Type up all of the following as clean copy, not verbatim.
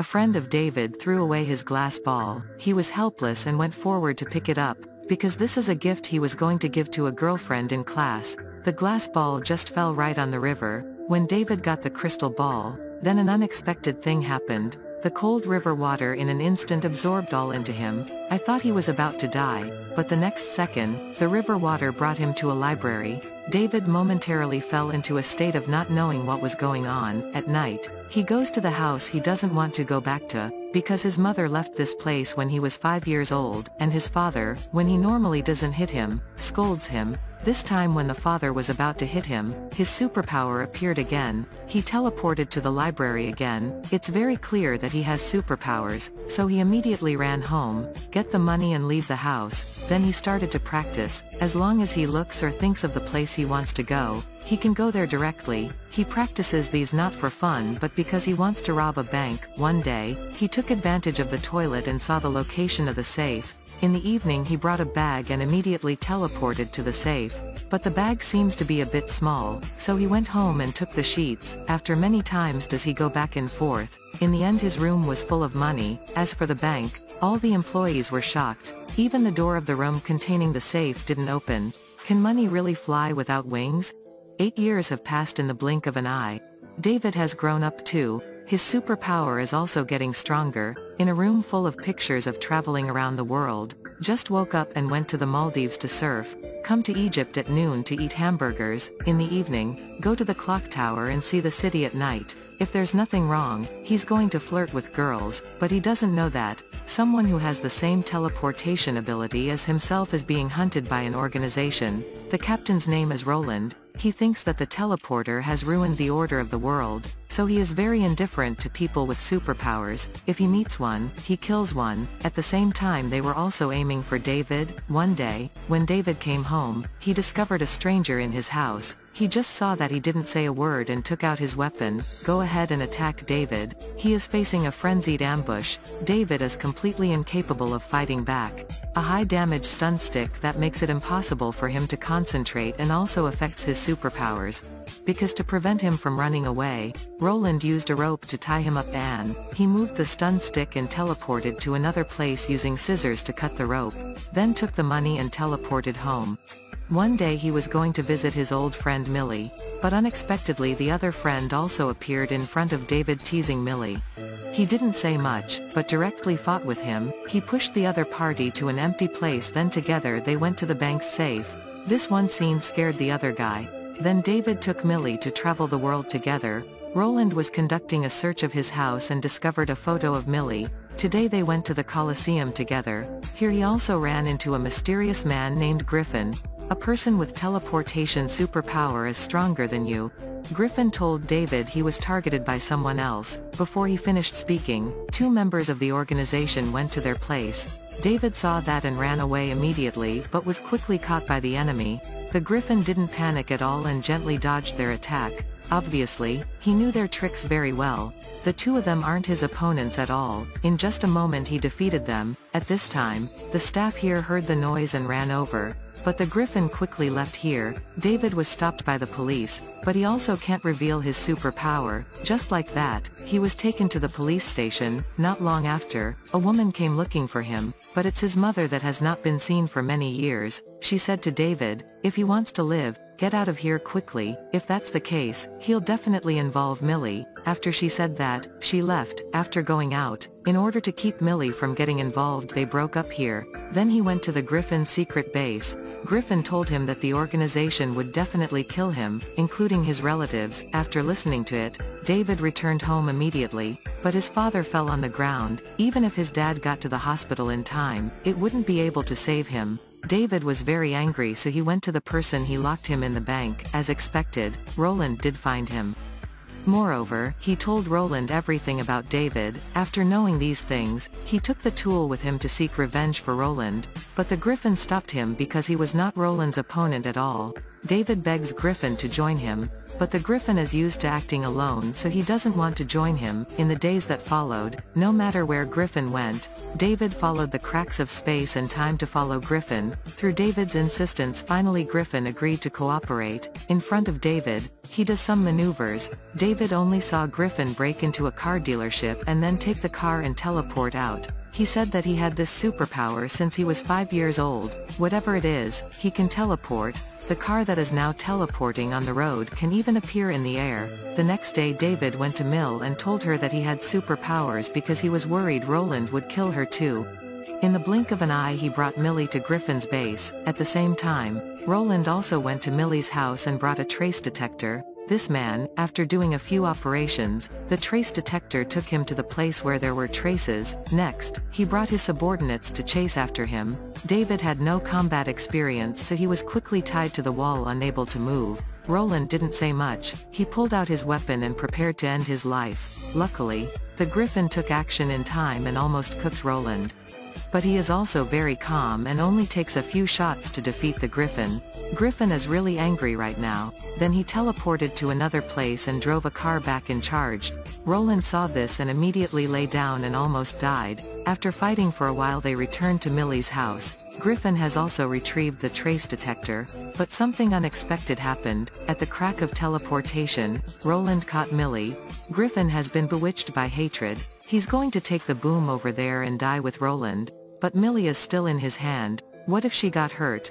A friend of David threw away his glass ball. He was helpless and went forward to pick it up, because this is a gift he was going to give to a girlfriend in class. The glass ball just fell right on the river. When David got the crystal ball, then an unexpected thing happened. The cold river water in an instant absorbed all into him. I thought he was about to die, but the next second, the river water brought him to a library. David momentarily fell into a state of not knowing what was going on. At night, he goes to the house he doesn't want to go back to, because his mother left this place when he was 5 years old, and his father, when he normally doesn't hit him, scolds him. This time when the father was about to hit him, his superpower appeared again. He teleported to the library again. It's very clear that he has superpowers, so he immediately ran home, get the money and leave the house. Then he started to practice. As long as he looks or thinks of the place he wants to go, he can go there directly. He practices these not for fun but because he wants to rob a bank. One day, he took advantage of the toilet and saw the location of the safe. In the evening he brought a bag and immediately teleported to the safe. But the bag seems to be a bit small, so he went home and took the sheets. After many times does he go back and forth. In the end his room was full of money. As for the bank, all the employees were shocked. Even the door of the room containing the safe didn't open. Can money really fly without wings? 8 years have passed in the blink of an eye. David has grown up too. His superpower is also getting stronger. In a room full of pictures of traveling around the world. Just woke up and went to the Maldives to surf. Come to Egypt at noon to eat hamburgers. In the evening, go to the clock tower and see the city at night. If there's nothing wrong, he's going to flirt with girls, but he doesn't know that. Someone who has the same teleportation ability as himself is being hunted by an organization. The captain's name is Roland. He thinks that the teleporter has ruined the order of the world, so he is very indifferent to people with superpowers. If he meets one, he kills one. At the same time they were also aiming for David. One day, when David came home, he discovered a stranger in his house. He just saw that he didn't say a word and took out his weapon. Go ahead and attack David. He is facing a frenzied ambush. David is completely incapable of fighting back. A high damage stun stick that makes it impossible for him to concentrate and also affects his superpowers. Because to prevent him from running away, Roland used a rope to tie him up and he moved the stun stick and teleported to another place using scissors to cut the rope, then took the money and teleported home. One day he was going to visit his old friend Millie, but unexpectedly the other friend also appeared in front of David teasing Millie. He didn't say much, but directly fought with him. He pushed the other party to an empty place, then together they went to the bank's safe. This one scene scared the other guy. Then David took Millie to travel the world together. Roland was conducting a search of his house and discovered a photo of Millie. Today they went to the Colosseum together. Here he also ran into a mysterious man named Griffin. A person with teleportation superpower is stronger than you. Griffin told David he was targeted by someone else. Before he finished speaking, 2 members of the organization went to their place. David saw that and ran away immediately but was quickly caught by the enemy. The Griffin didn't panic at all and gently dodged their attack. Obviously, he knew their tricks very well. The 2 of them aren't his opponents at all. In just a moment he defeated them. At this time, the staff here heard the noise and ran over. But the Griffin quickly left here. David was stopped by the police, but he also can't reveal his superpower. Just like that, he was taken to the police station. Not long after, a woman came looking for him, but it's his mother that has not been seen for many years. She said to David, if he wants to live, get out of here quickly. If that's the case, he'll definitely involve Millie. After she said that, she left. After going out, in order to keep Millie from getting involved, they broke up here. Then he went to the Griffin's secret base. Griffin told him that the organization would definitely kill him, including his relatives. After listening to it, David returned home immediately, but his father fell on the ground. Even if his dad got to the hospital in time, it wouldn't be able to save him. David was very angry, so he went to the person he locked him in the bank. As expected, Roland did find him. Moreover, he told Roland everything about David. After knowing these things, he took the tool with him to seek revenge for Roland, but the Griffin stopped him because he was not Roland's opponent at all. David begs Griffin to join him, but the Griffin is used to acting alone, so he doesn't want to join him. In the days that followed, no matter where Griffin went, David followed the cracks of space and time to follow Griffin. Through David's insistence, finally Griffin agreed to cooperate. In front of David, he does some maneuvers. David only saw Griffin break into a car dealership and then take the car and teleport out. He said that he had this superpower since he was 5 years old. Whatever it is, he can teleport. The car that is now teleporting on the road can even appear in the air. The next day David went to Mill and told her that he had superpowers because he was worried Roland would kill her too. In the blink of an eye he brought Millie to Griffin's base. At the same time, Roland also went to Millie's house and brought a trace detector. This man, after doing a few operations, the trace detector took him to the place where there were traces. Next, he brought his subordinates to chase after him. David had no combat experience, so he was quickly tied to the wall, unable to move. Roland didn't say much. He pulled out his weapon and prepared to end his life. Luckily, the Griffin took action in time and almost cooked Roland. But he is also very calm and only takes a few shots to defeat the Griffin. Griffin is really angry right now. Then he teleported to another place and drove a car back and charged. Roland saw this and immediately lay down and almost died. After fighting for a while they returned to Millie's house. Griffin has also retrieved the trace detector, but something unexpected happened. At the crack of teleportation, Roland caught Millie. Griffin has been bewitched by hatred. He's going to take the boom over there and die with Roland. But Millie is still in his hand. What if she got hurt?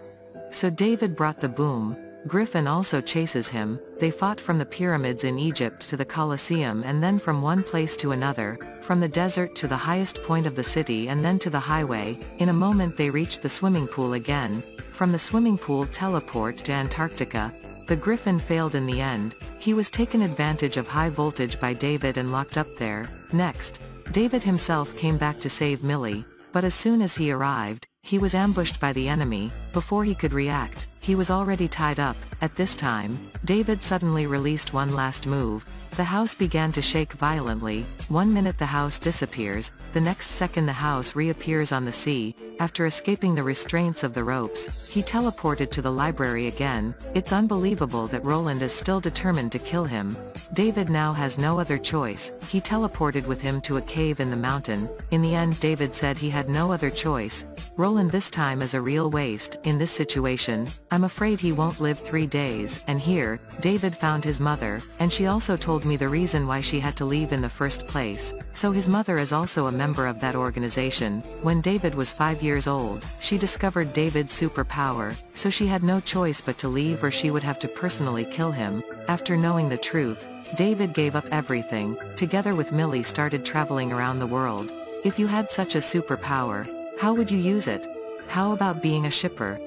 So David brought the boom. Griffin also chases him. They fought from the pyramids in Egypt to the Colosseum and then from one place to another, from the desert to the highest point of the city and then to the highway. In a moment they reached the swimming pool again. From the swimming pool teleport to Antarctica. The Griffin failed in the end. He was taken advantage of high voltage by David and locked up there. Next, David himself came back to save Millie. But as soon as he arrived, he was ambushed by the enemy. Before he could react, he was already tied up. At this time, David suddenly released one last move. The house began to shake violently. 1 minute the house disappears, the next second the house reappears on the sea. After escaping the restraints of the ropes, he teleported to the library again. It's unbelievable that Roland is still determined to kill him. David now has no other choice. He teleported with him to a cave in the mountain. In the end David said he had no other choice. Roland this time is a real waste. In this situation, I'm afraid he won't live 3 days. And here, David found his mother, and she also told me the reason why she had to leave in the first place. So his mother is also a member of that organization. When David was 5 years old, she discovered David's superpower, so she had no choice but to leave or she would have to personally kill him. After knowing the truth, David gave up everything, together with Millie started traveling around the world. If you had such a superpower, how would you use it? How about being a shipper?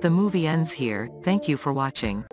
The movie ends here. Thank you for watching.